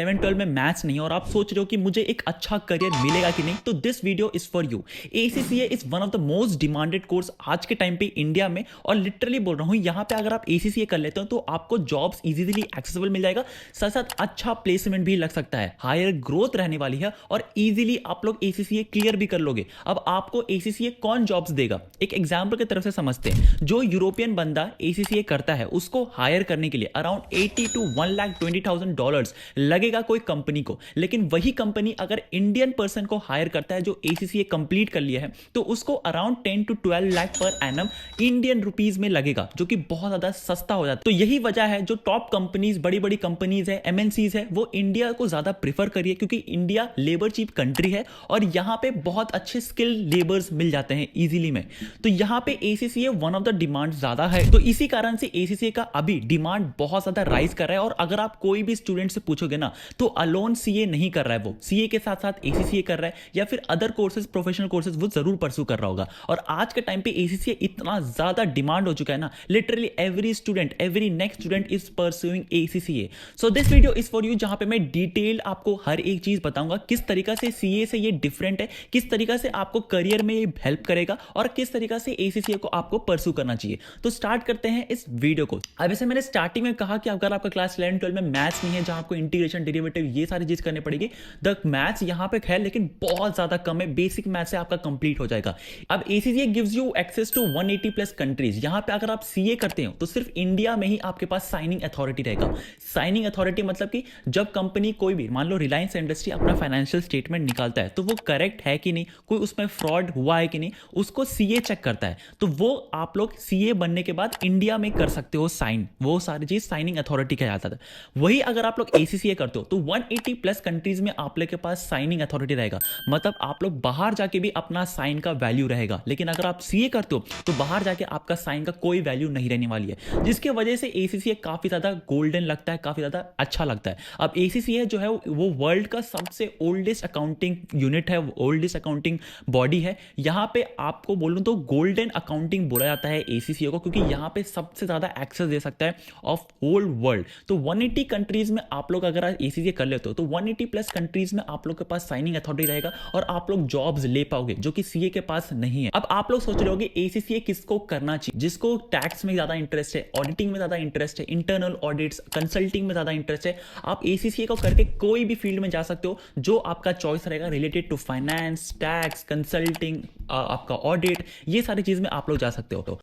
11-12 में मैथ्स नहीं है और आप सोच रहे हो कि मुझे एक अच्छा करियर मिलेगा कि नहीं, तो this video is for you. ACCA is one of the most demanded course आज के टाइम पे इंडिया में, और लिटरली बोल रहा हूं, यहां पे अगर आप एसीसीए कर लेते हो तो आपको जॉब्स इजीली एक्सेसिबल मिल जाएगा, साथ साथ अच्छा प्लेसमेंट भी लग सकता है, हायर ग्रोथ रहने वाली है और इजीली आप लोग एसीसीए क्लियर भी कर लोगे। अब आपको एसीसीए कौन जॉब्स देगा, एक एग्जाम्पल की तरफ से समझते हैं। जो यूरोपियन बंदा एसीसीए करता है उसको हायर करने के लिए अराउंड 80 to $1,20,000 लगेगा कोई कंपनी को, लेकिन वही कंपनी अगर इंडियन पर्सन को हायर करता है जो एसीसीए कंप्लीट कर लिया है तो उसको around 10 to 12 lakh per annum Indian rupees में लगेगा, जो कि बहुत ज्यादा सस्ता हो जाता है। तो यही वजह है जो टॉप कंपनीज, बड़ी बड़ी कंपनीज है, एमएनसीज है, वो इंडिया को ज्यादा प्रीफर करिए क्योंकि इंडिया लेबर चीप कंट्री है और यहां पे बहुत अच्छे स्किल लेबर्स मिल जाते हैं इजीली में। तो यहां पे ACCA one of the demand ज्यादा है, तो इसी कारण से एसीसीए का अभी डिमांड बहुत ज्यादा राइज कर रहा है। और अगर आप कोई भी स्टूडेंट से पूछोगे ना तो अलोन सीए नहीं कर रहा है, वो सीए के साथ साथ एसीसीए कर रहा है या फिर अदर कोर्सेज, प्रोफेशनल कोर्सेज वो जरूर परस्यू कर रहा होगा। और आज के टाइम पे एसीसीए इतना ज्यादा डिमांड हो चुका है ना, literally every student, every next student is pursuing ACCA. So this video is for you, जहां पे मैं डिटेल आपको हर एक चीज बताऊंगा, किस तरीका से सीए से ये डिफरेंट है, किस तरीका से आपको करियर में ये हेल्प करेगा और किस तरीका से एसीसीए को आपको परस्यू करना चाहिए। तो स्टार्ट करते हैं इस वीडियो को। अब जैसे मैंने स्टार्टिंग में कहा कि अगर आपका क्लास 11-12 में मैथ्स नहीं है, जहां आपको इंटीग्रेशन, डेरिवेटिव ये सारी चीज करनी पड़ेगी, द मैथ्स यहां पे है लेकिन बहुत ज्यादा कम है, बेसिक मैथ्स से आपका कंप्लीट हो जाएगा। अब ACCA gives you access to 180 plus countries. यहां पे अगर आप सीए करते हो तो सिर्फ इंडिया में ही आपके पास साइनिंग अथॉरिटी रहेगा। साइनिंग अथॉरिटी मतलब कि जब कंपनी कोई भी, मान लो रिलायंस इंडस्ट्री अपना फाइनेंशियल स्टेटमेंट निकालता है तो वो करेक्ट है कि नहीं, कोई उसमें फ्रॉड हुआ है कि नहीं, उसको सीए चेक करता है। तो वो आप लोग सीए बनने के बाद इंडिया में कर सकते हो साइन, वो सारी चीज साइनिंग अथॉरिटी का आता है। वही अगर आप लोग एसीसीए करते हो तो 180 प्लस कंट्रीज में आप लोग के पास साइनिंग अथॉरिटी रहेगा, मतलब आप लोग बाहर जाके भी अपना साइन का वैल्यू रहेगा। लेकिन अगर आप सीए करते हो तो बाहर जाके आपका साइन का कोई वैल्यू नहीं रहने वाली है, जिसकी वजह से एसीसीए काफी ज्यादा गोल्डन लगता है, काफी ज्यादा अच्छा लगता है। अब एसीसीए जो है वो वर्ल्ड का सबसे ओल्डेस्ट अकाउंटिंग यूनिट है, ओल्डेस्ट अकाउंटिंग बॉडी है। यहां पे आपको बोलूं तो गोल्डन अकाउंटिंग बोला जाता है एसीसीए को, क्योंकि यहां पे सबसे ज्यादा एक्सेस दे सकता है ऑफ होल वर्ल्ड। तो 180 कंट्रीज में आप लोग अगर एसीसीए कर लेते हो तो 180 प्लस कंट्रीज में आप लोग के पास साइनिंग अथॉरिटी रहेगा और आप लोग जॉब्स ले पाओगे, जो कि सीए के पास नहीं है। अब आप लोग सोच रहे होगे एसीसीए किसको करना चाहिए, जिसको टैक्स में ज्यादा इंटरेस्ट है, ऑडिटिंग में ज्यादा इंटरेस्ट है, इंटरनल ऑडिट्स, कंसल्टिंग में ज्यादा इंटरेस्ट है, आप एसीसीए को करके कोई भी फील्ड में जा सकते हो, जो आपका चॉइस रहेगा related to finance, tax, consulting, आपका ऑडिट, ये सारी चीज में आप लोग जा सकते हो।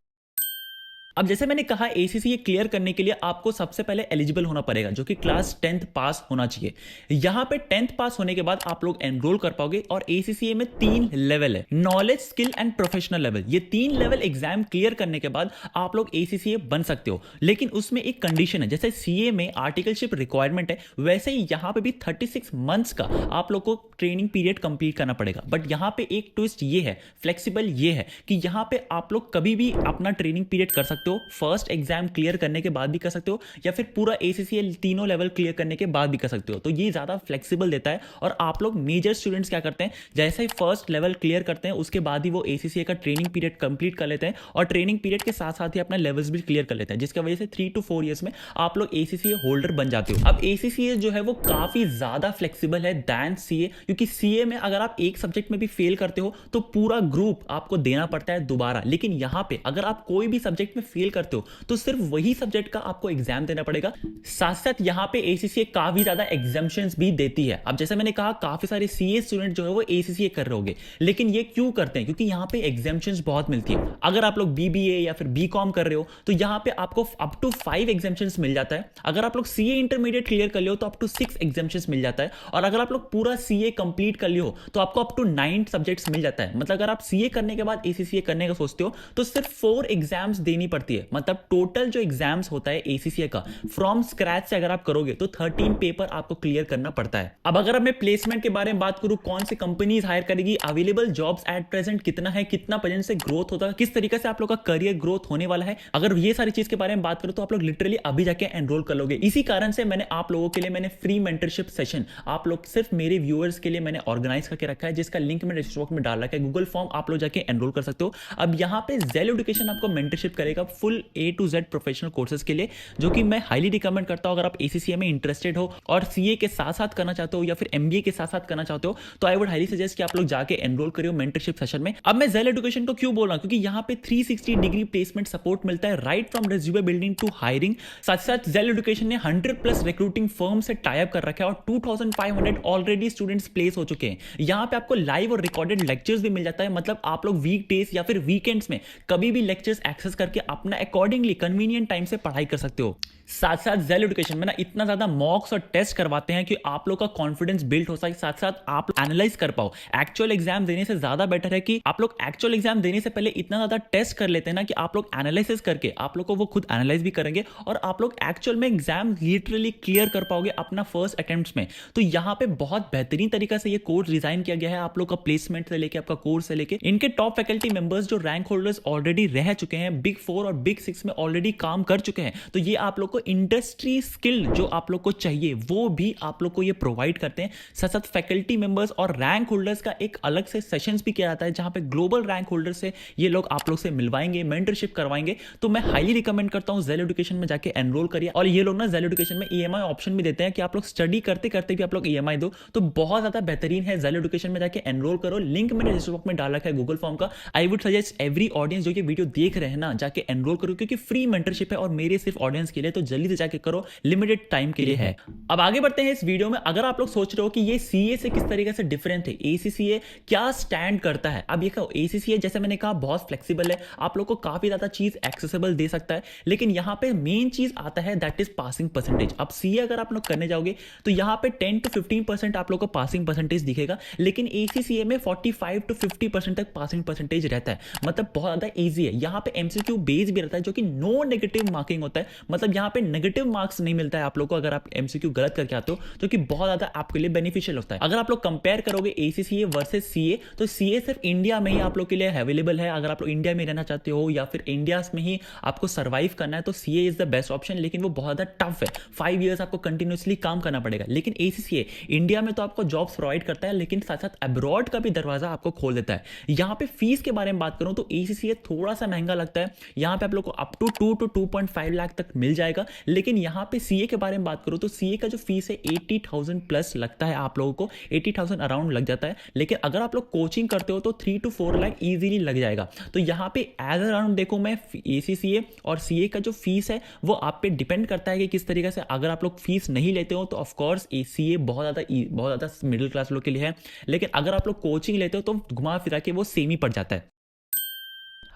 अब जैसे मैंने कहा एसीसीए क्लियर करने के लिए आपको सबसे पहले एलिजिबल होना पड़ेगा, जो कि क्लास 10th पास होना चाहिए। यहां पे 10th पास होने के बाद आप लोग एनरोल कर पाओगे और एसीसीए में 3 लेवल है, knowledge, skill and professional level. ये 3 लेवल एग्जाम क्लियर करने के बाद आप लोग एसीसीए बन सकते हो, लेकिन उसमें एक कंडीशन है। जैसे सीए में आर्टिकलशिप रिक्वायरमेंट है, वैसे ही यहां पे भी 36 मंथ्स का आप लोग को ट्रेनिंग पीरियड कंप्लीट करना पड़ेगा। बट यहां पे एक ट्विस्ट ये है, फ्लेक्सिबल ये है कि यहां पे आप लोग कभी भी अपना ट्रेनिंग पीरियड कर सकते हो, फर्स्ट एग्जाम क्लियर करने के बाद भी कर सकते हो या फिर पूरा एसीसीए तीनों लेवल क्लियर करने के बाद भी कर सकते हो। तो ये ज्यादा फ्लेक्सिबल देता है। और आप लोग मेजर स्टूडेंट्स क्या करते हैं, जैसे ही फर्स्ट लेवल क्लियर करते हैं उसके बाद ही वो एसीसीए का ट्रेनिंग पीरियड कंप्लीट कर लेते हैं और ट्रेनिंग पीरियड के साथ साथ ही अपना लेवल्स भी क्लियर कर लेते हैं, जिसकी वजह से 3 to 4 ईयर्स में आप लोग एसीसीए होल्डर बन जाते हो। अब एसीसीए जो है वो काफी ज्यादा फ्लेक्सिबल है दैन सीए, क्योंकि सीए में अगर आप एक सब्जेक्ट में भी फेल करते हो तो पूरा ग्रुप आपको देना पड़ता है दोबारा, लेकिन यहां पे अगर आप कोई भी सब्जेक्ट में फेल करते हो तो सिर्फ वही सब्जेक्ट का आपको एग्जाम देना पड़ेगा। साथ साथ यहां पे एसीसीए काफी ज्यादा एग्जाम्पशंस भी देती है। अब जैसे मैंने कहा काफी सारे सीए स्टूडेंट जो है वो एसीसीए कर रहे होंगे, लेकिन ये क्यों करते हैं, क्योंकि यहां पे एग्जाम्पशंस बहुत मिलती है। अगर आप लोग बीबीए या फिर बीकॉम कर रहे हो तो यहां पे आपको अप टू 5 एग्जाम्पशंस मिल जाता है। अगर आप लोग सीए इंटरमीडिएट क्लियर कर लियो तो अप टू 6 एग्जाम्पशंस मिल जाता है। और अगर आप लोग पूरा सीए कंप्लीट कर लियो तो आपको अप टू 9 सब्जेक्ट्स मिल जाता है। मतलब अगर आप सीए करने के बाद एसीसीए करने का सोचते हो तो सिर्फ 4 एग्जाम्स देनी पड़ती है। मतलब टोटल जो एग्जाम्स होता है एसीसीए का फ्रॉम स्क्रैच से अगर आप करोगे तो 13 पेपर आपको क्लियर करना पड़ता है। अब अगर मैं प्लेसमेंट के बारे में बात करूं, कौन सी कंपनीज हायर करेगी, अवेलेबल जॉब्स एट प्रेजेंट कितना है, कितना परसेंट से ग्रोथ होता है, किस तरीके से आप लोग का करियर ग्रोथ होने वाला है, अगर ये सारी चीज के बारे में बात करूं तो आप लोग लिटरली अभी जाके एनरोल कर लोगे। इसी कारण से मैंने आप लोगों के लिए मैंने फ्री मेंटरशिप सेशन आप लोग सिर्फ मेरे व्यूअर्स के लिए मैंने ऑर्गेनाइज करके रखा है, जिसका लिंक मैंने डिस्क्रिप्शन में डाल रखा है। गूगल फॉर्म आप लोग जाके एनरोल कर सकते हो। अब यहाँ पे जेल एजुकेशन आपको मेंटरशिप करेगा full A to Z professional courses के लिए, जो कि मैं हाईली रिकमेंड करता हूं। अगर आप ACCA में इंटरेस्टेड हो और CA के साथ साथ करना चाहते हो या फिर MBA के साथ साथ करना चाहते हो, तो आई वुड हाईली सजेस्ट कि आप लोग जाके एनरोल करियो मेंटरशिप सेशन में। अब मैं जेल एजुकेशन को क्यों बोल रहा हूं, क्योंकि यहाँ पे 360 डिग्री प्लेसमेंट सपोर्ट मिलता है, right from resume building to hiring. साथ साथ जेल एजुकेशन ने 100+ रिक्रूटिंग फर्म से टाई अप कर रखा है और 2500 ऑलरेडी स्टूडेंट्स प्लेस हो चुके हैं। यहाँ पे आपको लाइव और रिकॉर्डेड लेक्चर्स भी मिल जाता है, मतलब आप लोग वीक डेज या फिर वीकेंड्स में कभी भी लेक्चर्स एक्सेस करके अपना अकॉर्डिंगली कन्वीनियंट टाइम से पढ़ाई कर सकते हो। साथ साथ जेल एजुकेशन में ना इतना ज्यादा मॉक्स और टेस्ट करवाते हैं कि आप लोग का कॉन्फिडेंस बिल्ड हो सके, साथ साथ आप एनालाइज कर पाओ। एक्चुअल एग्जाम देने से ज्यादा बेटर है कि आप लोग एक्चुअल एग्जाम देने से पहले इतना ज्यादा टेस्ट कर लेते हैं ना कि आप लोग एनालिसिस करके आप लोग को वो खुद एनालाइज भी करेंगे और आप लोग एक्चुअल में एग्जाम लिटरली क्लियर कर पाओगे अपना फर्स्ट अटेम्प्ट में। तो यहाँ पे बहुत बेहतरीन तरीका से ये कोर्स डिजाइन किया गया है, आप लोग का प्लेसमेंट से लेके आपका कोर्स से लेके। इनके टॉप फैकल्टी मेंबर्स जो रैंक होल्डर्स ऑलरेडी रह चुके हैं, बिग 4 और बिग 6 में ऑलरेडी काम कर चुके हैं, तो ये आप लोग को इंडस्ट्री स्किल जो आप लोग को चाहिए वो भी आप लोग को ये प्रोवाइड करते हैं। साथ साथ फैकल्टी मेंबर्स और रैंक होल्डर्स का एक अलग से सेशंस भी किया जाता है, जहां पे ग्लोबल रैंक होल्डर से ये लोग आप लोग से मिलवाएंगे, मेंटरशिप करवाएंगे। तो मैं हाईली रिकमेंड करता हूं जेल एजुकेशन में जाके एनरोल करिए। और ये लोग ना जेल एजुकेशन में EMI ऑप्शन भी देते हैं कि आप लोग स्टडी करते करते भी आप लोग EMI दो, तो बहुत ज्यादा बेहतरीन है। जेल एजुकेशन में जाके एनरोल करो, लिंक मैंने डिस्क्रिप्शन बॉक्स में डाल रखा है गूगल फॉर्म का। I would suggest every audience जो ये वीडियो देख रहे हैं ना, जाके एनरोल करो, क्योंकि फ्री मेंटरशिप है और मेरे सिर्फ ऑडियंस के लिए, तो जल्दी से जाके करो, लिमिटेड टाइम के लिए है। अब आगे बढ़ते हैं इस वीडियो में। अगर आप लोग सोच रहे हो कि ये CA से किस तरीके से डिफरेंट है, ACCA क्या स्टैंड करता है, अब ये कहो ACCA जैसे मैंने कहा बहुत फ्लेक्सिबल है, आप लोग को काफी ज्यादा चीज एक्सेसिबल दे सकता है, लेकिन यहां पे मेन चीज आता है दैट इज पासिंग परसेंटेज। अब CA अगर आप लोग करने जाओगे तो यहां पे 10 to 15% आप लोग को पासिंग परसेंटेज दिखेगा, लेकिन ACCA में 45 to 50% तक पासिंग परसेंटेज रहता है, मतलब बहुत ज्यादा ईजी है। यहां पे MCQ बेस भी रहता है, जो कि नो नेगेटिव मार्किंग होता है, मतलब यहां पे नेगेटिव मार्क्स नहीं मिलता है आप लोग को अगर आप MCQ गलत करके आते हो, जो कि बहुत ज्यादा आपके लिए बेनिफिशियल होता है। अगर आप लोग कंपेयर करोगे ACCA वर्सेस CA, तो CA सिर्फ इंडिया में ही आप लोग के लिए अवेलेबल है। अगर आप लोग इंडिया में रहना चाहते हो या फिर इंडिया में ही आपको सर्वाइव करना है, तो CA is the best option, लेकिन वो बहुत ज्यादा टफ है, 5 इयर्स आपको कंटिन्यूसली काम करना पड़ेगा। लेकिन ACCA इंडिया में तो आपको जॉब्स प्रोवाइड करता है, लेकिन साथ साथ अब्रॉड का भी दरवाजा आपको खोल देता है। यहाँ पे फीस के बारे में बात करूं तो ACCA थोड़ा सा महंगा लगता है, यहाँ पे आप लोग को अप टू 2 to 2.5 लाख तक मिल जाएगा। लेकिन यहाँ पे CA के बारे में बात करूं तो CA का जो फीस है 80,000 प्लस लगता है, आप लोगों को 80,000 अराउंड लग जाता है। लेकिन अगर आप लोग कोचिंग करते हो तो 3 to 4 लाख इजीली लग जाएगा। तो यहाँ पे एज अराउंड देखो मैं ACCA और CA का जो फीस है वो आप पे डिपेंड करता है कि किस तरीके से। अगर आप लोग फीस नहीं लेते हो तो ऑफकोर्स CA बहुत ज्यादा मिडिल क्लास लोग के लिए है, लेकिन अगर आप लोग कोचिंग लेते हो तो घुमा फिरा के वो सेम ही पड़ जाता है।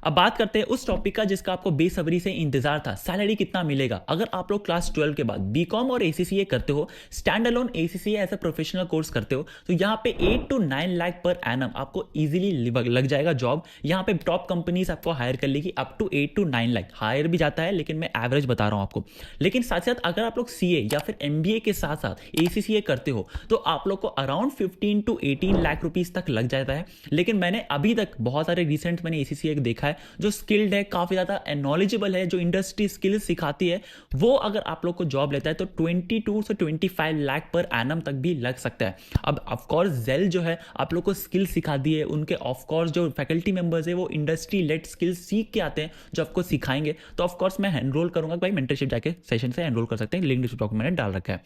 अब बात करते हैं उस टॉपिक का जिसका आपको बेसब्री से इंतजार था, सैलरी कितना मिलेगा। अगर आप लोग क्लास 12 के बाद BCom और ACCA करते हो, standalone ACCA as a professional course करते हो, तो यहाँ पे 8 to 9 लाख पर एनम आपको इजीली लग जाएगा जॉब। यहाँ पे टॉप कंपनीज आपको हायर कर लेगी up to 8 to 9 lakh, hire भी जाता है, लेकिन मैं एवरेज बता रहा हूँ आपको। लेकिन साथ साथ अगर आप लोग CA या फिर MBA के साथ साथ ACCA करते हो, तो आप लोग को अराउंड 15 to 18 लाख रुपीज तक लग जाता है। लेकिन मैंने अभी तक बहुत सारे रिसेंट मैंने ACCA देखा है जो स्किल्ड है, काफी ज्यादा नॉलेजेबल है, जो इंडस्ट्री स्किल्स सिखाती है, वो अगर आप लोग को जॉब लेता है तो 22 से 25 लाख पर एनम तक भी लग सकता है। अब ऑफकोर्स जेल जो है आप लोग को स्किल सिखा दी है, उनके ऑफकोर्स जो फैकल्टी मेंबर्स है वो इंडस्ट्री लेड स्किल्स सीख के आते हैं जो आपको सिखाएंगे। तो ऑफकोर्स मैं एनरोल करूंगा, भाई मेंटरशिप जाके सेशन से एनरोल कर सकते हैं, लिंक डिस्क्रिप्शन में मैंने डाल रखा है।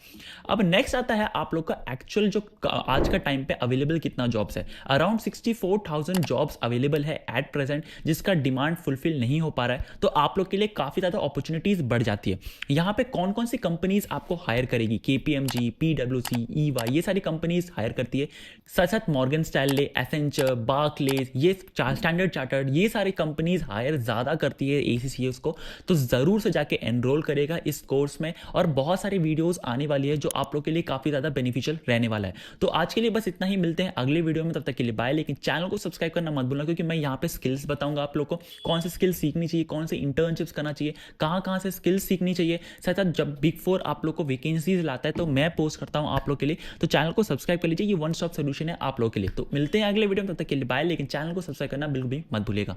अब नेक्स्ट आता है आप लोग का एक्चुअल जो आज का टाइम पे अवेलेबल कितना जॉब्स है। अराउंड 64,000 जॉब्स अवेलेबल है एट प्रेजेंट, जिसका डिमांड फुलफिल नहीं हो पा रहा है, तो आप लोग के लिए काफी ज्यादा अपॉर्चुनिटीज बढ़ जाती है। यहां पे कौन कौन सी कंपनीज आपको हायर करेगी, KPMG, PwC, EY, ये सारी कंपनीज हायर करती है। साथ साथ मॉर्गन स्टैनले, एसेंचर, बार्कलेज, ये स्टैंडर्ड चार्टर्ड, ये सारी कंपनीज हायर ज्यादा करती है ACCA को। तो जरूर से जाके एनरोल करेगा इस कोर्स में, और बहुत सारी वीडियोस आने वाली है जो आप लोग के लिए काफी ज्यादा बेनिफिशियल रहने वाला है। तो आज के लिए बस इतना ही, मिलते हैं अगले वीडियो में, तब तक के लिए बाय। लेकिन चैनल को सब्सक्राइब करना मत भूलना, क्योंकि मैं यहाँ पे स्किल्स बताऊंगा आप लोग को, कौन से स्किल्स सीखनी चाहिए, कौन से इंटर्नशिप्स करना चाहिए, कहां से स्किल्स सीखनी चाहिए। साथ साथ जब बिग 4 आप लोग को वैकेंसीज लाता है तो मैं पोस्ट करता हूं आप लोग के लिए, तो चैनल को सब्सक्राइब कर लीजिए, ये वन स्टॉप सोल्यूशन है आप लोग के लिए। तो मिलते हैं अगले वीडियो में, तब तक के लिए बाय। लेकिन चैनल को सब्सक्राइब करना बिल्कुल भी मत भूलिएगा।